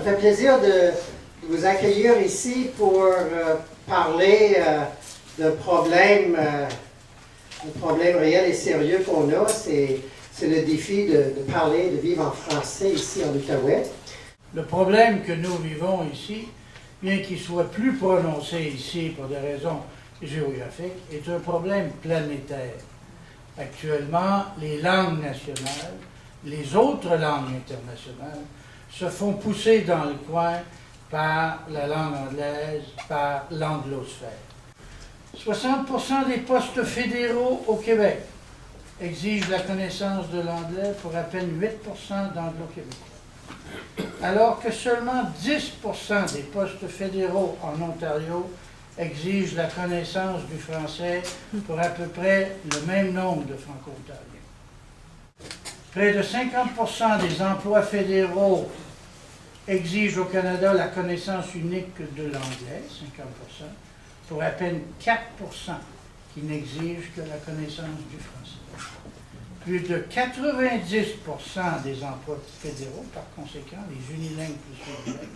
fait plaisir de vous accueillir ici pour parler d'un problème réel et sérieux qu'on a. C'est le défi de parler, de vivre en français ici en Outaouais. Le problème que nous vivons ici, bien qu'il soit plus prononcé ici pour des raisons géographiques, est un problème planétaire. Actuellement, les langues nationales, les autres langues internationales, se font pousser dans le coin par la langue anglaise, par l'anglosphère. 60% des postes fédéraux au Québec exigent la connaissance de l'anglais pour à peine 8% d'anglo-québécois. Alors que seulement 10% des postes fédéraux en Ontario exigent la connaissance du français pour à peu près le même nombre de franco-ontariens. Près de 50% des emplois fédéraux exigent au Canada la connaissance unique de l'anglais, 50%, pour à peine 4% qui n'exigent que la connaissance du français. Plus de 90% des emplois fédéraux, par conséquent, les unilingues plus unilingues,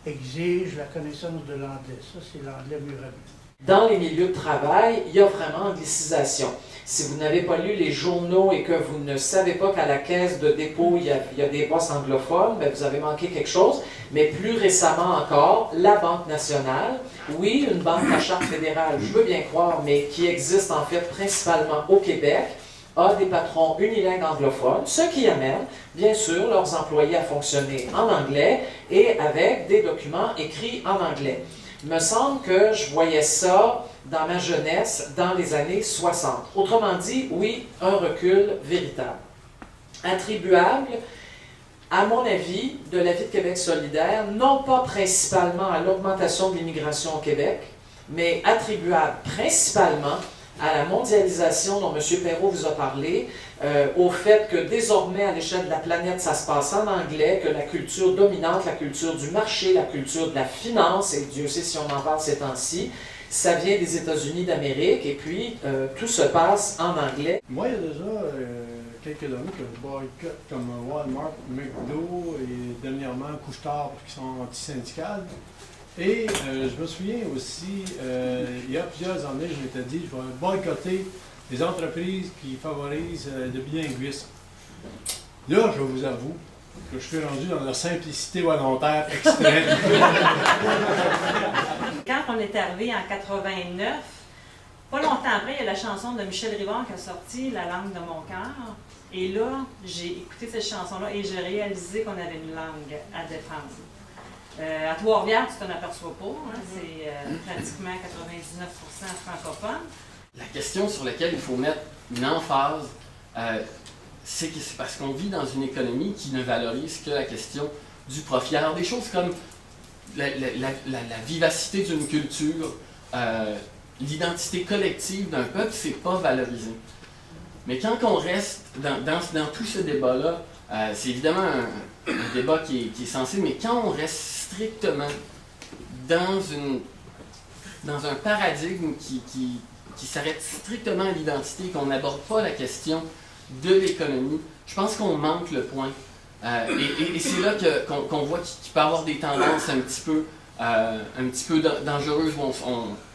exigent la connaissance de l'anglais. Ça, c'est l'anglais mur à mur. Dans les milieux de travail, il y a vraiment anglicisation. Si vous n'avez pas lu les journaux et que vous ne savez pas qu'à la caisse de dépôt, il y a des postes anglophones, bien, vous avez manqué quelque chose. Mais plus récemment encore, la Banque nationale, oui, une banque à charte fédérale, je veux bien croire, mais qui existe en fait principalement au Québec, a des patrons unilingues anglophones, ce qui amène, bien sûr, leurs employés à fonctionner en anglais et avec des documents écrits en anglais. Il me semble que je voyais ça dans ma jeunesse, dans les années 60. Autrement dit, oui, un recul véritable. Attribuable, à mon avis, de la vie de Québec solidaire, non pas principalement à l'augmentation de l'immigration au Québec, mais attribuable principalement à la mondialisation dont M. Perrault vous a parlé, au fait que désormais, à l'échelle de la planète, ça se passe en anglais, que la culture dominante, la culture du marché, la culture de la finance, et Dieu sait si on en parle ces temps-ci, ça vient des États-Unis d'Amérique, et puis tout se passe en anglais. Moi, il y a déjà quelques années que je boycotte comme Walmart, McDo et dernièrement Couche-Tard qui sont anti-syndicales. Et je me souviens aussi, il y a plusieurs années, je m'étais dit, je vais boycotter les entreprises qui favorisent le bilinguisme. Là, je vous avoue que je suis rendu dans leur simplicité volontaire extrême. Quand on est arrivé en 89, pas longtemps après, il y a la chanson de Michel Rivard qui a sorti, La langue de mon cœur. Et là, j'ai écouté cette chanson-là et j'ai réalisé qu'on avait une langue à défendre. À Trois-Rivières, tu t'en aperçois pas, hein? C'est pratiquement 99% francophone. La question sur laquelle il faut mettre une emphase, c'est que c'est parce qu'on vit dans une économie qui ne valorise que la question du profit. Alors des choses comme la vivacité d'une culture, l'identité collective d'un peuple, c'est pas valorisé. Mais quand on reste dans tout ce débat-là, c'est évidemment un débat qui est sensible, mais quand on reste strictement dans un paradigme qui s'arrête strictement à l'identité et qu'on n'aborde pas la question de l'économie, je pense qu'on manque le point. Et c'est là qu'on voit qu'il peut y avoir des tendances un petit peu dangereuses,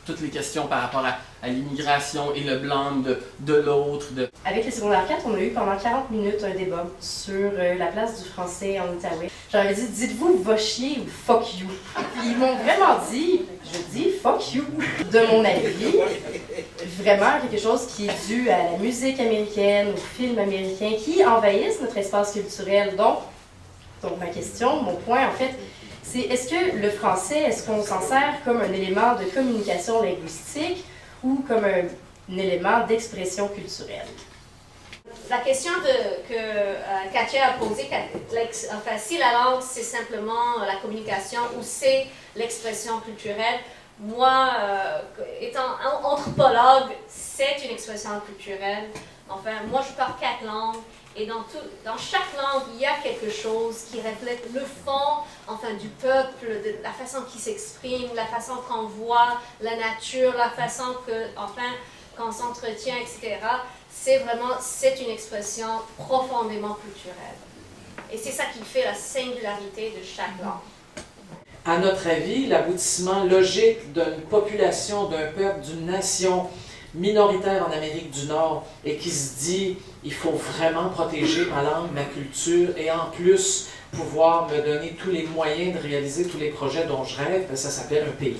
toutes les questions par rapport à l'immigration et le blâme de l'autre. Avec les secondaires 4, on a eu pendant 40 minutes un débat sur la place du français en Outaouais. J'avais dit, dites-vous va chier ou fuck you. Puis ils m'ont vraiment dit, je dis fuck you. De mon avis, vraiment quelque chose qui est dû à la musique américaine, aux films américains qui envahissent notre espace culturel. Donc ma question, mon point en fait, c'est est-ce que le français, est-ce qu'on s'en sert comme un élément de communication linguistique ou comme un élément d'expression culturelle? La question que Katia a posée, enfin, si la langue c'est simplement la communication ou c'est l'expression culturelle, moi, étant anthropologue, c'est une expression culturelle. Enfin, moi je parle 4 langues. Et dans chaque langue, il y a quelque chose qui reflète le fond, enfin, du peuple, de la façon qu'il s'exprime, la façon qu'on voit la nature, la façon qu'on s'entretient, etc. C'est une expression profondément culturelle. Et c'est ça qui fait la singularité de chaque langue. À notre avis, l'aboutissement logique d'une population, d'un peuple, d'une nation minoritaire en Amérique du Nord et qui se dit il faut vraiment protéger ma langue, ma culture et en plus pouvoir me donner tous les moyens de réaliser tous les projets dont je rêve, ça s'appelle un pays.